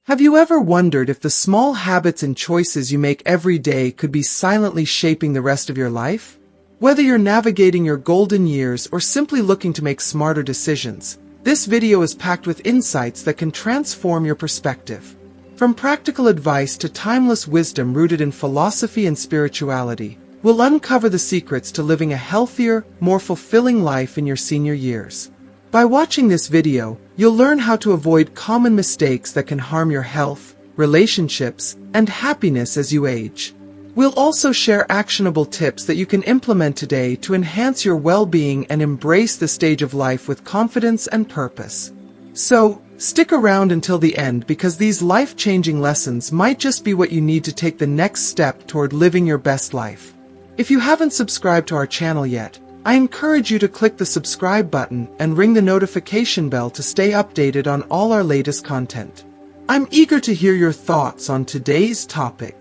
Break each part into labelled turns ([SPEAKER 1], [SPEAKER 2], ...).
[SPEAKER 1] Have you ever wondered if the small habits and choices you make every day could be silently shaping the rest of your life? Whether you're navigating your golden years or simply looking to make smarter decisions, this video is packed with insights that can transform your perspective. From practical advice to timeless wisdom rooted in philosophy and spirituality, we'll uncover the secrets to living a healthier, more fulfilling life in your senior years. By watching this video, you'll learn how to avoid common mistakes that can harm your health, relationships, and happiness as you age. We'll also share actionable tips that you can implement today to enhance your well-being and embrace the stage of life with confidence and purpose. So, stick around until the end because these life-changing lessons might just be what you need to take the next step toward living your best life. If you haven't subscribed to our channel yet, I encourage you to click the subscribe button and ring the notification bell to stay updated on all our latest content. I'm eager to hear your thoughts on today's topic.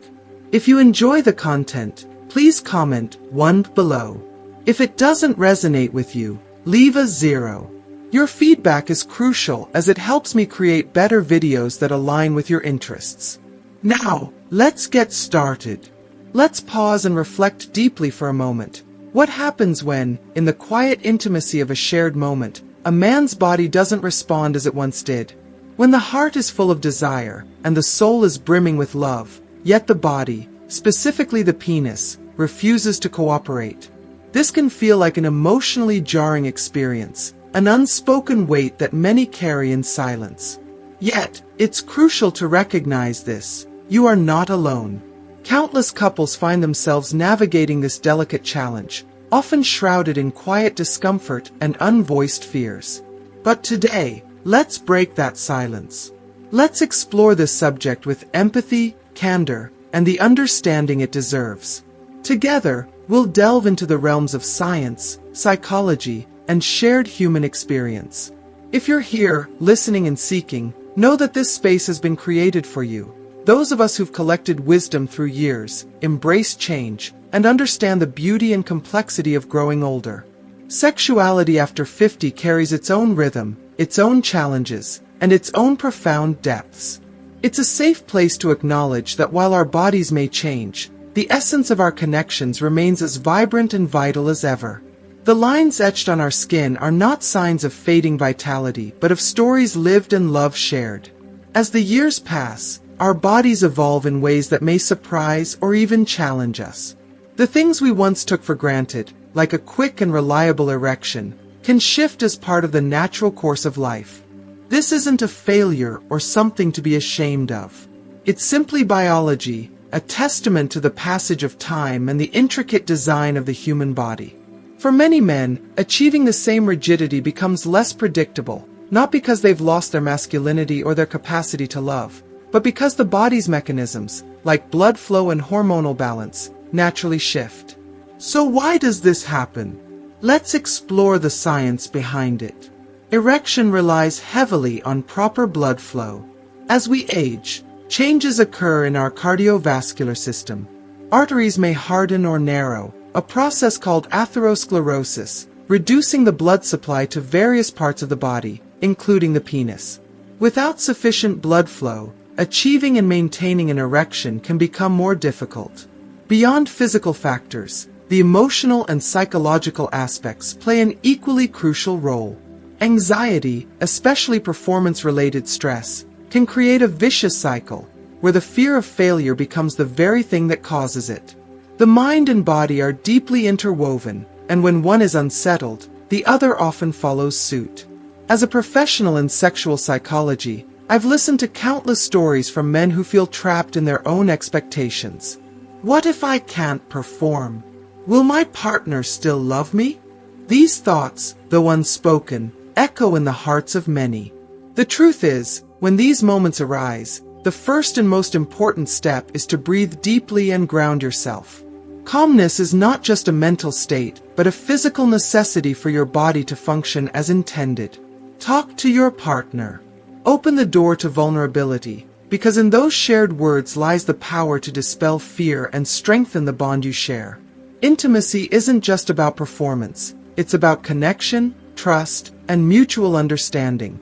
[SPEAKER 1] If you enjoy the content, please comment 1 below. If it doesn't resonate with you, leave a 0. Your feedback is crucial as it helps me create better videos that align with your interests. Now, let's get started. Let's pause and reflect deeply for a moment. What happens when, in the quiet intimacy of a shared moment, a man's body doesn't respond as it once did? When the heart is full of desire, and the soul is brimming with love, yet the body, specifically the penis, refuses to cooperate. This can feel like an emotionally jarring experience, an unspoken weight that many carry in silence. Yet, it's crucial to recognize this. You are not alone. Countless couples find themselves navigating this delicate challenge, often shrouded in quiet discomfort and unvoiced fears. But today, let's break that silence. Let's explore this subject with empathy, candor, and the understanding it deserves. Together, we'll delve into the realms of science, psychology, and shared human experience. If you're here, listening and seeking, know that this space has been created for you. Those of us who've collected wisdom through years, embrace change, and understand the beauty and complexity of growing older. Sexuality after 50 carries its own rhythm, its own challenges, and its own profound depths. It's a safe place to acknowledge that while our bodies may change, the essence of our connections remains as vibrant and vital as ever. The lines etched on our skin are not signs of fading vitality, but of stories lived and love shared. As the years pass, our bodies evolve in ways that may surprise or even challenge us. The things we once took for granted, like a quick and reliable erection, can shift as part of the natural course of life. This isn't a failure or something to be ashamed of. It's simply biology, a testament to the passage of time and the intricate design of the human body. For many men, achieving the same rigidity becomes less predictable, not because they've lost their masculinity or their capacity to love, but because the body's mechanisms, like blood flow and hormonal balance, naturally shift. So why does this happen? Let's explore the science behind it. Erection relies heavily on proper blood flow. As we age, changes occur in our cardiovascular system. Arteries may harden or narrow, a process called atherosclerosis, reducing the blood supply to various parts of the body, including the penis. Without sufficient blood flow, achieving and maintaining an erection can become more difficult. Beyond physical factors, the emotional and psychological aspects play an equally crucial role. Anxiety, especially performance-related stress, can create a vicious cycle, where the fear of failure becomes the very thing that causes it. The mind and body are deeply interwoven, and when one is unsettled, the other often follows suit. As a professional in sexual psychology, I've listened to countless stories from men who feel trapped in their own expectations. What if I can't perform? Will my partner still love me? These thoughts, though unspoken, echo in the hearts of many. The truth is, when these moments arise, the first and most important step is to breathe deeply and ground yourself. Calmness is not just a mental state, but a physical necessity for your body to function as intended. Talk to your partner. Open the door to vulnerability, because in those shared words lies the power to dispel fear and strengthen the bond you share. Intimacy isn't just about performance, it's about connection, trust, and mutual understanding.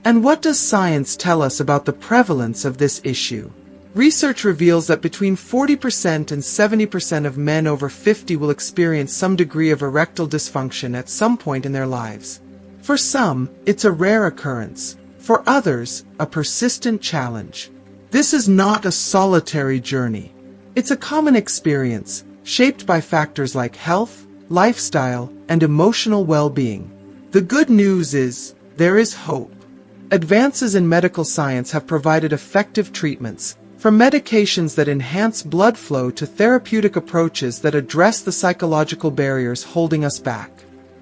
[SPEAKER 1] And what does science tell us about the prevalence of this issue? Research reveals that between 40% and 70% of men over 50 will experience some degree of erectile dysfunction at some point in their lives. For some, it's a rare occurrence. For others, a persistent challenge. This is not a solitary journey. It's a common experience, shaped by factors like health, lifestyle, and emotional well-being. The good news is, there is hope. Advances in medical science have provided effective treatments, from medications that enhance blood flow to therapeutic approaches that address the psychological barriers holding us back.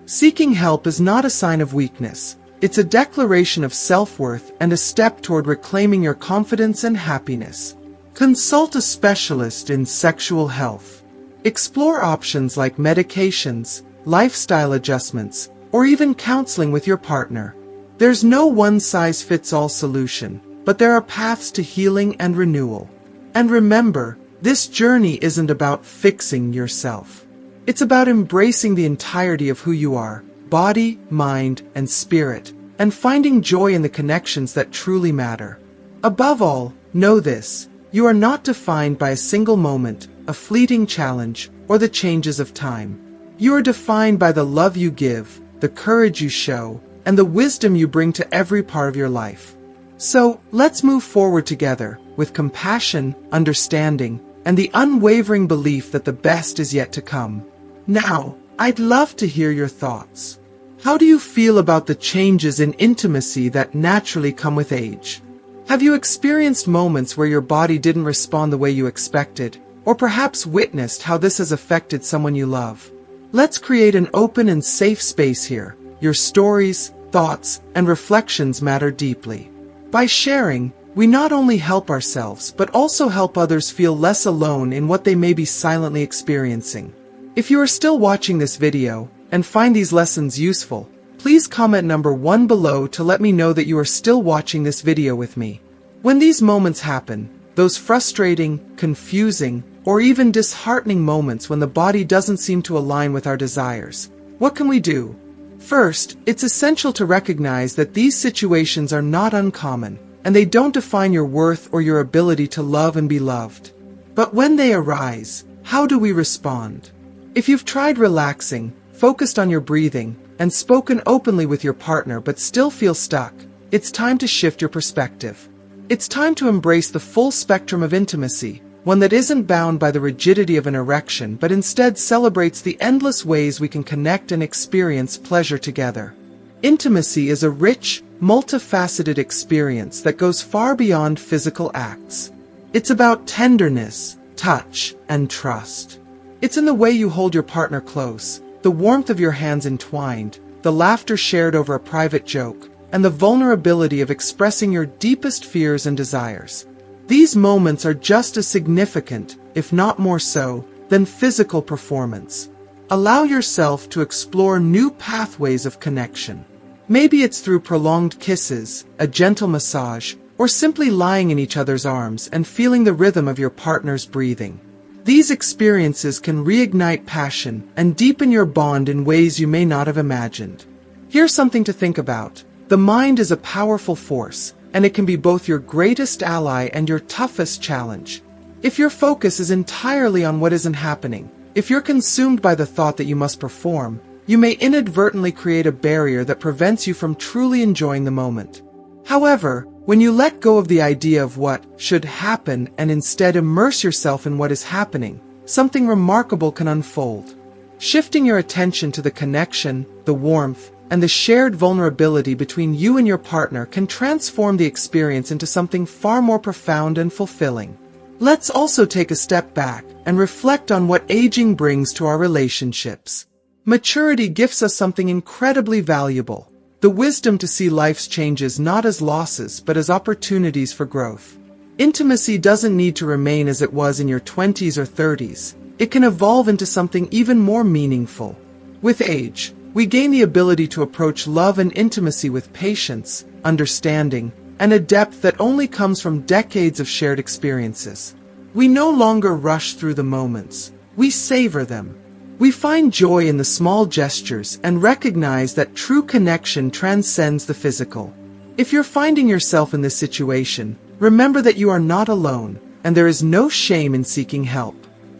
[SPEAKER 1] Seeking help is not a sign of weakness. It's a declaration of self-worth and a step toward reclaiming your confidence and happiness. Consult a specialist in sexual health. Explore options like medications, lifestyle adjustments, or even counseling with your partner. There's no one-size-fits-all solution, but there are paths to healing and renewal. And remember, this journey isn't about fixing yourself. It's about embracing the entirety of who you are, body, mind, and spirit, and finding joy in the connections that truly matter. Above all, know this: you are not defined by a single moment, a fleeting challenge, or the changes of time. You are defined by the love you give, the courage you show, and the wisdom you bring to every part of your life. So, let's move forward together, with compassion, understanding, and the unwavering belief that the best is yet to come. Now, I'd love to hear your thoughts. How do you feel about the changes in intimacy that naturally come with age? Have you experienced moments where your body didn't respond the way you expected, or perhaps witnessed how this has affected someone you love? Let's create an open and safe space here. Your stories, thoughts, and reflections matter deeply. By sharing, we not only help ourselves, but also help others feel less alone in what they may be silently experiencing. If you are still watching this video, and find these lessons useful, please comment number 1 below to let me know that you are still watching this video with me. When these moments happen, those frustrating, confusing, or even disheartening moments when the body doesn't seem to align with our desires, what can we do? First, it's essential to recognize that these situations are not uncommon, and they don't define your worth or your ability to love and be loved. But when they arise, how do we respond? If you've tried relaxing, focused on your breathing, and spoken openly with your partner but still feel stuck, it's time to shift your perspective. It's time to embrace the full spectrum of intimacy, one that isn't bound by the rigidity of an erection but instead celebrates the endless ways we can connect and experience pleasure together. Intimacy is a rich, multifaceted experience that goes far beyond physical acts. It's about tenderness, touch, and trust. It's in the way you hold your partner close, the warmth of your hands entwined, the laughter shared over a private joke, and the vulnerability of expressing your deepest fears and desires. These moments are just as significant, if not more so, than physical performance. Allow yourself to explore new pathways of connection. Maybe it's through prolonged kisses, a gentle massage, or simply lying in each other's arms and feeling the rhythm of your partner's breathing. These experiences can reignite passion and deepen your bond in ways you may not have imagined. Here's something to think about. The mind is a powerful force, and it can be both your greatest ally and your toughest challenge. If your focus is entirely on what isn't happening, if you're consumed by the thought that you must perform, you may inadvertently create a barrier that prevents you from truly enjoying the moment. However, when you let go of the idea of what should happen and instead immerse yourself in what is happening, something remarkable can unfold. Shifting your attention to the connection, the warmth, and the shared vulnerability between you and your partner can transform the experience into something far more profound and fulfilling. Let's also take a step back and reflect on what aging brings to our relationships. Maturity gifts us something incredibly valuable: the wisdom to see life's changes not as losses but as opportunities for growth. Intimacy doesn't need to remain as it was in your 20s or 30s. It can evolve into something even more meaningful. With age, we gain the ability to approach love and intimacy with patience, understanding, and a depth that only comes from decades of shared experiences. We no longer rush through the moments. We savor them. We find joy in the small gestures and recognize that true connection transcends the physical. If you're finding yourself in this situation, remember that you are not alone, and there is no shame in seeking help.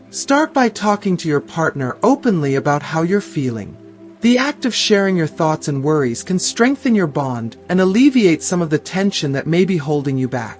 [SPEAKER 1] Start by talking to your partner openly about how you're feeling. The act of sharing your thoughts and worries can strengthen your bond and alleviate some of the tension that may be holding you back.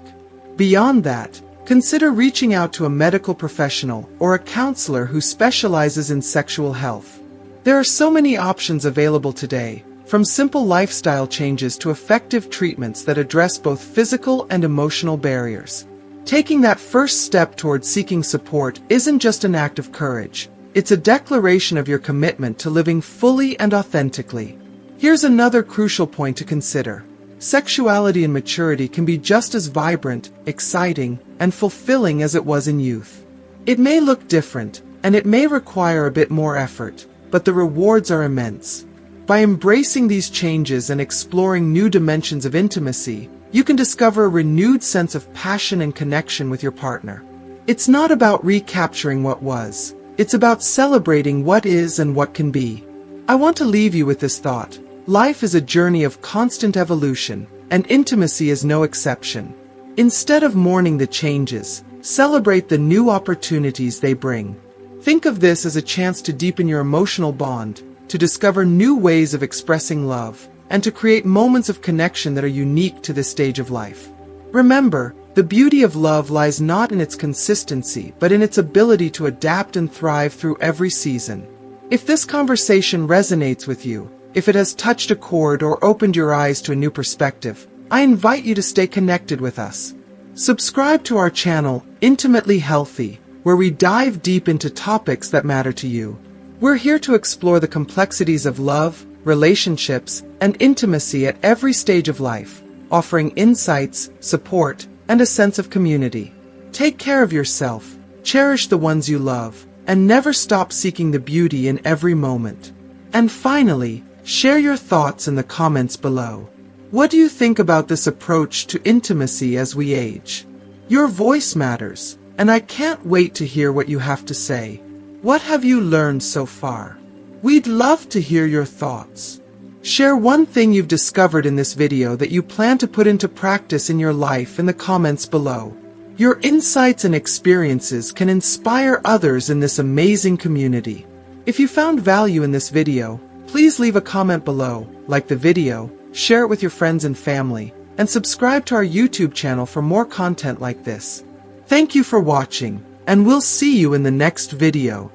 [SPEAKER 1] Beyond that, consider reaching out to a medical professional or a counselor who specializes in sexual health. There are so many options available today, from simple lifestyle changes to effective treatments that address both physical and emotional barriers. Taking that first step towards seeking support isn't just an act of courage. It's a declaration of your commitment to living fully and authentically. Here's another crucial point to consider. Sexuality and maturity can be just as vibrant, exciting, and fulfilling as it was in youth. It may look different, and it may require a bit more effort, but the rewards are immense. By embracing these changes and exploring new dimensions of intimacy, you can discover a renewed sense of passion and connection with your partner. It's not about recapturing what was. It's about celebrating what is and what can be. I want to leave you with this thought. Life is a journey of constant evolution, and intimacy is no exception. Instead of mourning the changes, celebrate the new opportunities they bring. Think of this as a chance to deepen your emotional bond, to discover new ways of expressing love, and to create moments of connection that are unique to this stage of life. Remember, the beauty of love lies not in its consistency, but in its ability to adapt and thrive through every season. If this conversation resonates with you, if it has touched a chord or opened your eyes to a new perspective, I invite you to stay connected with us. Subscribe to our channel, Intimately Healthy, where we dive deep into topics that matter to you. We're here to explore the complexities of love, relationships, and intimacy at every stage of life, offering insights, support, and a sense of community. Take care of yourself, cherish the ones you love, and never stop seeking the beauty in every moment. And finally, share your thoughts in the comments below. What do you think about this approach to intimacy as we age? Your voice matters, and I can't wait to hear what you have to say. What have you learned so far? We'd love to hear your thoughts. Share one thing you've discovered in this video that you plan to put into practice in your life in the comments below. Your insights and experiences can inspire others in this amazing community. If you found value in this video, please leave a comment below, like the video, share it with your friends and family, and subscribe to our YouTube channel for more content like this. Thank you for watching, and we'll see you in the next video.